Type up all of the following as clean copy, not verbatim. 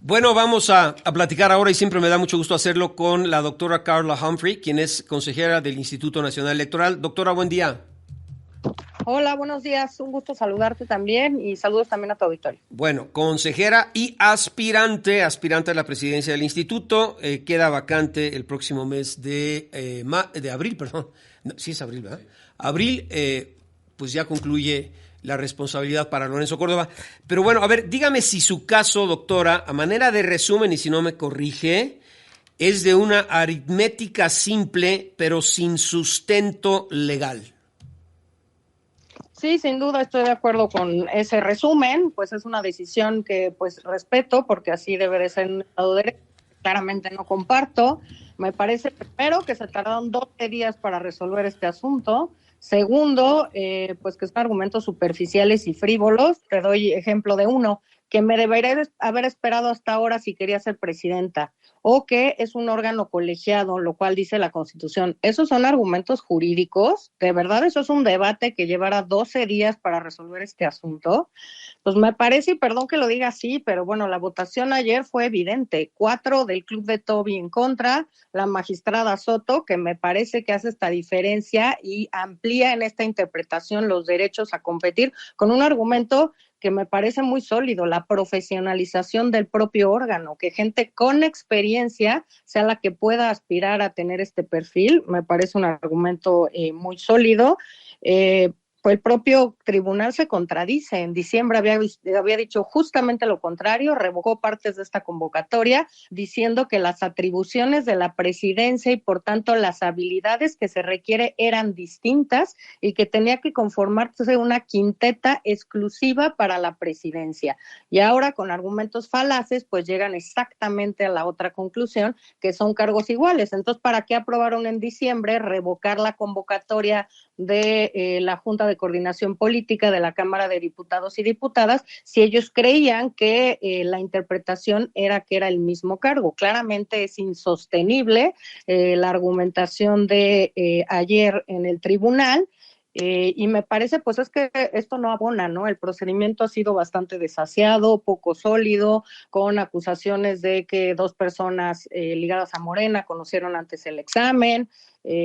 Bueno, vamos a platicar ahora y siempre me da mucho gusto hacerlo con la doctora Carla Humphrey, quien es consejera del Instituto Nacional Electoral. Doctora, buen día. Hola, buenos días. Un gusto saludarte también y saludos también a tu auditorio. Bueno, consejera y aspirante a la presidencia del instituto. Queda vacante el próximo mes de abril, perdón. No, sí es abril, ¿verdad? Abril, pues ya concluye la responsabilidad para Lorenzo Córdoba. Pero bueno, a ver, dígame si su caso, doctora, a manera de resumen y si no me corrige, es de una aritmética simple, pero sin sustento legal. Sí, sin duda estoy de acuerdo con ese resumen, pues es una decisión que pues respeto porque así debe de ser en un Estado de Derecho. Claramente no comparto. Me parece primero que se tardaron 12 días para resolver este asunto. Segundo, pues que son argumentos superficiales y frívolos. Te doy ejemplo de uno, que me debería haber esperado hasta ahora si quería ser presidenta, o que es un órgano colegiado, lo cual dice la Constitución. Esos son argumentos jurídicos. ¿De verdad eso es un debate que llevará 12 días para resolver este asunto? Pues me parece, y perdón que lo diga así, pero bueno, la votación ayer fue evidente. 4 del Club de Toby en contra, la magistrada Soto, que me parece que hace esta diferencia y amplía en esta interpretación los derechos a competir con un argumento que me parece muy sólido, la profesionalización del propio órgano, que gente con experiencia sea la que pueda aspirar a tener este perfil, me parece un argumento muy sólido. Pues el propio tribunal se contradice. En diciembre había dicho justamente lo contrario, revocó partes de esta convocatoria, diciendo que las atribuciones de la presidencia y por tanto las habilidades que se requiere eran distintas y que tenía que conformarse una quinteta exclusiva para la presidencia. Y ahora con argumentos falaces, pues llegan exactamente a la otra conclusión, que son cargos iguales. Entonces, ¿para qué aprobaron en diciembre revocar la convocatoria de la Junta de Coordinación Política de la Cámara de Diputados y Diputadas si ellos creían que la interpretación era que era el mismo cargo? Claramente es insostenible la argumentación de ayer en el tribunal. Y me parece, pues es que esto no abona, ¿no? El procedimiento ha sido bastante desasiado, poco sólido, con acusaciones de que 2 personas ligadas a Morena conocieron antes el examen,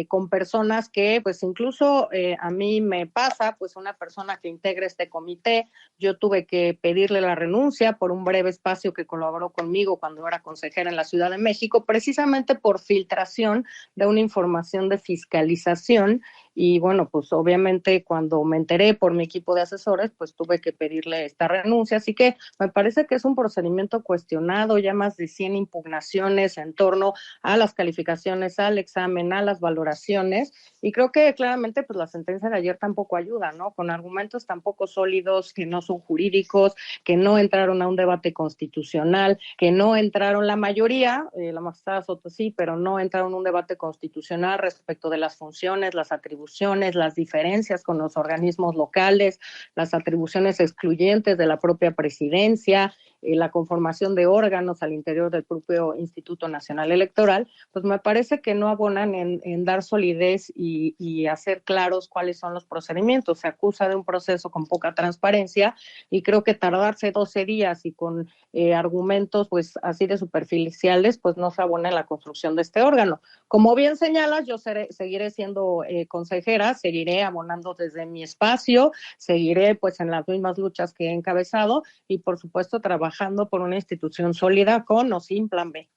con personas que, pues incluso a mí me pasa, pues una persona que integra este comité, yo tuve que pedirle la renuncia por un breve espacio que colaboró conmigo cuando era consejera en la Ciudad de México, precisamente por filtración de una información de fiscalización. Y bueno, pues obviamente cuando me enteré por mi equipo de asesores, pues tuve que pedirle esta renuncia. Así que me parece que es un procedimiento cuestionado, ya más de 100 impugnaciones en torno a las calificaciones, al examen, a las valoraciones. Y creo que claramente pues la sentencia de ayer tampoco ayuda, ¿no? Con argumentos tampoco sólidos, que no son jurídicos, que no entraron a un debate constitucional, que no entraron la mayoría, la magistrada Soto sí, pero no entraron a un debate constitucional respecto de las funciones, las atribuciones, las diferencias con los organismos locales, las atribuciones excluyentes de la propia presidencia, la conformación de órganos al interior del propio Instituto Nacional Electoral, pues me parece que no abonan en dar solidez y hacer claros cuáles son los procedimientos. Se acusa de un proceso con poca transparencia y creo que tardarse 12 días y con argumentos pues así de superficiales, pues no se abona en la construcción de este órgano. Como bien señalas, yo seguiré siendo consejera, seguiré abonando desde mi espacio, seguiré pues en las mismas luchas que he encabezado y por supuesto trabajando por una institución sólida con o sin plan B.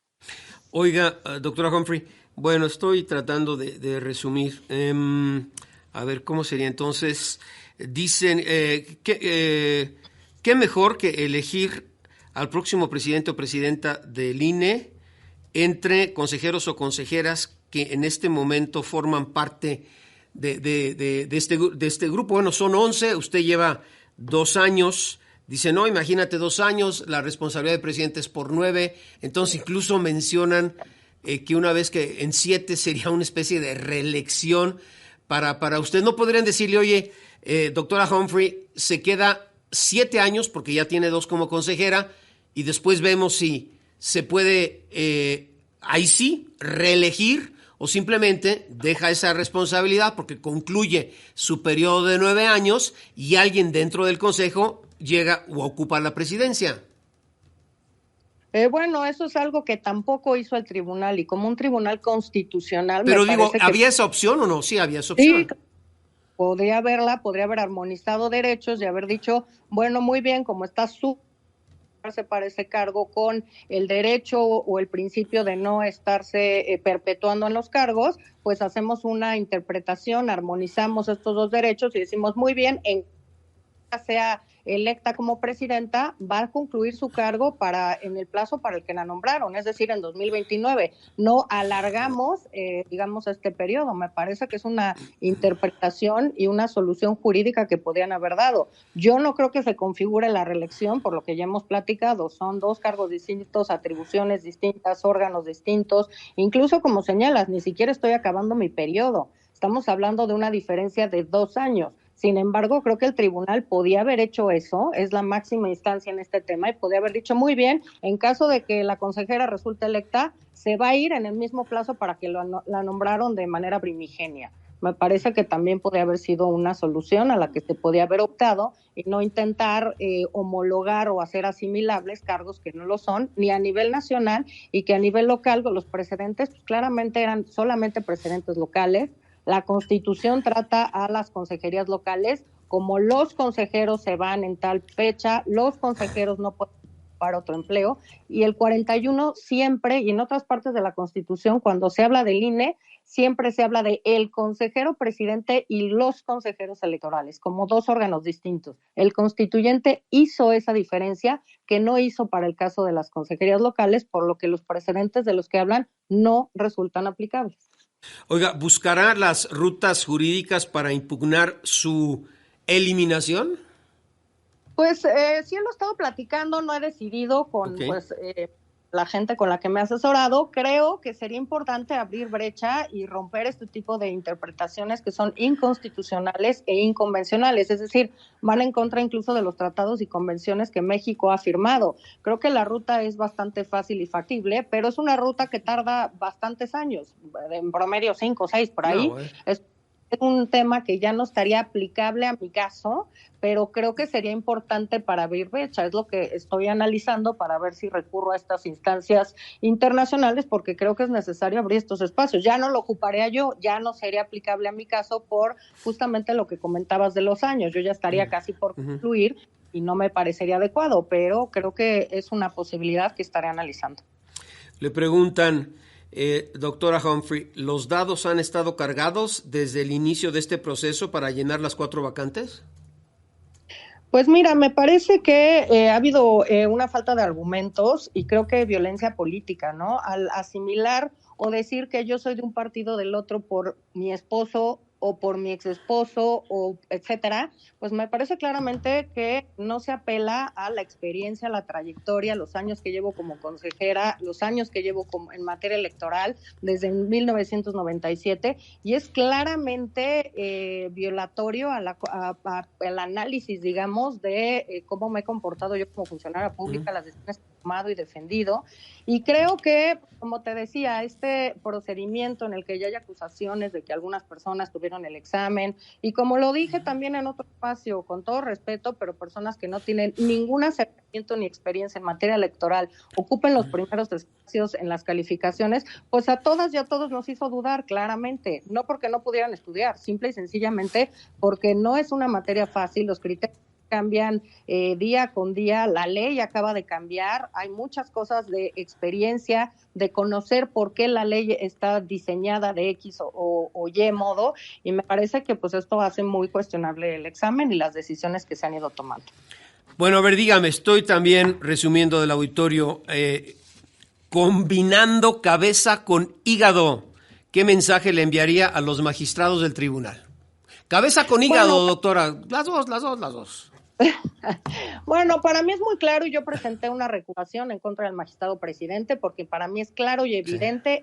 Oiga, doctora Humphrey, bueno, estoy tratando de resumir. A ver, ¿cómo sería entonces? Dicen ¿qué mejor que elegir al próximo presidente o presidenta del INE entre consejeros o consejeras que en este momento forman parte de este grupo? Bueno, son 11, usted lleva 2 años. Dice, no, imagínate 2 años, la responsabilidad del presidente es por 9. Entonces incluso mencionan que una vez que en 7 sería una especie de reelección para usted. ¿No podrían decirle, oye, doctora Humphrey, se queda 7 años porque ya tiene 2 como consejera y después vemos si se puede, ahí sí, reelegir o simplemente deja esa responsabilidad porque concluye su periodo de 9 años y alguien dentro del consejo llega o ocupa la presidencia? Bueno, eso es algo que tampoco hizo el tribunal, y como un tribunal constitucional, Pero me digo, parece que ¿había esa opción o no? Sí, había esa sí, opción. podría haber armonizado derechos y haber dicho, bueno, muy bien, como está su para ese cargo con el derecho o el principio de no estarse perpetuando en los cargos, pues hacemos una interpretación, armonizamos estos dos derechos y decimos, muy bien, en sea electa como presidenta, va a concluir su cargo en el plazo para el que la nombraron, es decir, en 2029. No alargamos, digamos, este periodo. Me parece que es una interpretación y una solución jurídica que podrían haber dado. Yo no creo que se configure la reelección, por lo que ya hemos platicado. Son dos cargos distintos, atribuciones distintas, órganos distintos. Incluso, como señalas, ni siquiera estoy acabando mi periodo. Estamos hablando de una diferencia de 2 años. Sin embargo, creo que el tribunal podía haber hecho eso, es la máxima instancia en este tema, y podía haber dicho, muy bien, en caso de que la consejera resulte electa, se va a ir en el mismo plazo para que la nombraron de manera primigenia. Me parece que también podría haber sido una solución a la que se podía haber optado y no intentar homologar o hacer asimilables cargos que no lo son, ni a nivel nacional, y que a nivel local los precedentes pues, claramente eran solamente precedentes locales. La Constitución trata a las consejerías locales como los consejeros se van en tal fecha, los consejeros no pueden ocupar otro empleo, y el 41 siempre, y en otras partes de la Constitución, cuando se habla del INE, siempre se habla de el consejero presidente y los consejeros electorales, como dos órganos distintos. El constituyente hizo esa diferencia que no hizo para el caso de las consejerías locales, por lo que los precedentes de los que hablan no resultan aplicables. Oiga, ¿buscará las rutas jurídicas para impugnar su eliminación? Pues sí lo he estado platicando, no he decidido Ok. con la gente con la que me he asesorado. Creo que sería importante abrir brecha y romper este tipo de interpretaciones que son inconstitucionales e inconvencionales, es decir, van en contra incluso de los tratados y convenciones que México ha firmado. Creo que la ruta es bastante fácil y factible, pero es una ruta que tarda bastantes años, en promedio 5 o 6 por No, ahí. bueno. Es un tema que ya no estaría aplicable a mi caso, pero creo que sería importante para abrir brecha. Es lo que estoy analizando para ver si recurro a estas instancias internacionales, porque creo que es necesario abrir estos espacios. Ya no lo ocuparía yo, ya no sería aplicable a mi caso por justamente lo que comentabas de los años. Yo ya estaría casi por concluir y no me parecería adecuado, pero creo que es una posibilidad que estaré analizando. Le preguntan, doctora Humphrey, ¿los dados han estado cargados desde el inicio de este proceso para llenar las 4 vacantes? Pues mira, me parece que ha habido una falta de argumentos y creo que violencia política, ¿no? Al asimilar o decir que yo soy de un partido del otro por mi esposo o por mi ex esposo o etcétera, pues me parece claramente que no se apela a la experiencia, la trayectoria, los años que llevo como consejera, los años que llevo en materia electoral desde 1997, y es claramente violatorio al análisis, digamos, de cómo me he comportado yo como funcionaria pública, las decisiones que he tomado y defendido. Y creo que, como te decía, este procedimiento en el que ya hay acusaciones de que algunas personas tuvieron el examen, y como lo dije también en otro espacio, con todo respeto, pero personas que no tienen ningún acercamiento ni experiencia en materia electoral ocupen los primeros espacios en las calificaciones, pues a todas y a todos nos hizo dudar claramente, no porque no pudieran estudiar, simple y sencillamente porque no es una materia fácil, los criterios cambian día con día, la ley acaba de cambiar, hay muchas cosas de experiencia, de conocer por qué la ley está diseñada de X o Y modo, y me parece que pues esto hace muy cuestionable el examen y las decisiones que se han ido tomando. Bueno, a ver, dígame, estoy también resumiendo del auditorio, combinando cabeza con hígado. ¿Qué mensaje le enviaría a los magistrados del tribunal? Cabeza con Bueno, hígado, doctora. Las dos, las dos, las dos. Bueno, para mí es muy claro y yo presenté una recusación en contra del magistrado presidente porque para mí es claro y Sí. evidente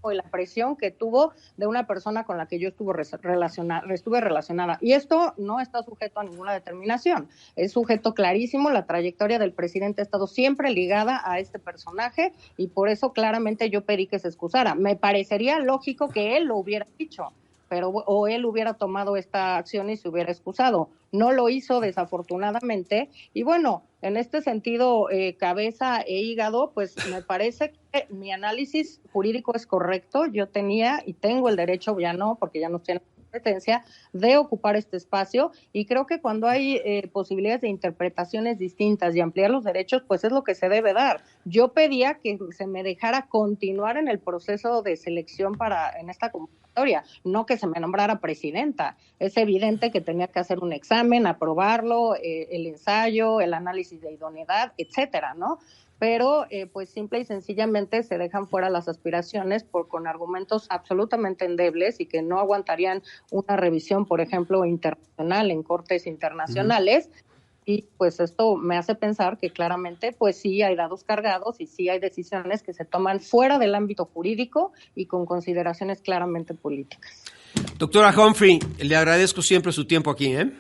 la presión que tuvo de una persona con la que yo estuve relacionada. Y esto no está sujeto a ninguna determinación. Es sujeto clarísimo, la trayectoria del presidente ha estado siempre ligada a este personaje y por eso claramente yo pedí que se excusara. Me parecería lógico que él lo hubiera dicho, pero o él hubiera tomado esta acción y se hubiera excusado. No lo hizo, desafortunadamente, y bueno, en este sentido, cabeza e hígado, pues me parece que mi análisis jurídico es correcto. Yo tenía y tengo el derecho, ya no, porque ya no tiene competencia, de ocupar este espacio, y creo que cuando hay posibilidades de interpretaciones distintas y ampliar los derechos, pues es lo que se debe dar. Yo pedía que se me dejara continuar en el proceso de selección en esta convocatoria, no que se me nombrara presidenta. Es evidente que tenía que hacer un examen, aprobarlo, el ensayo, el análisis de idoneidad, etcétera, ¿no? Pero pues simple y sencillamente se dejan fuera las aspiraciones con argumentos absolutamente endebles y que no aguantarían una revisión, por ejemplo, internacional en cortes internacionales. Y pues esto me hace pensar que claramente pues sí hay dados cargados y sí hay decisiones que se toman fuera del ámbito jurídico y con consideraciones claramente políticas. Doctora Humphrey, le agradezco siempre su tiempo aquí, ¿eh?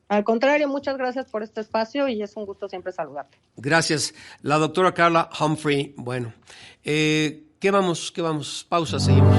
Al contrario, muchas gracias por este espacio y es un gusto siempre saludarte. Gracias. La doctora Carla Humphrey. Bueno, ¿qué vamos? Pausa, seguimos.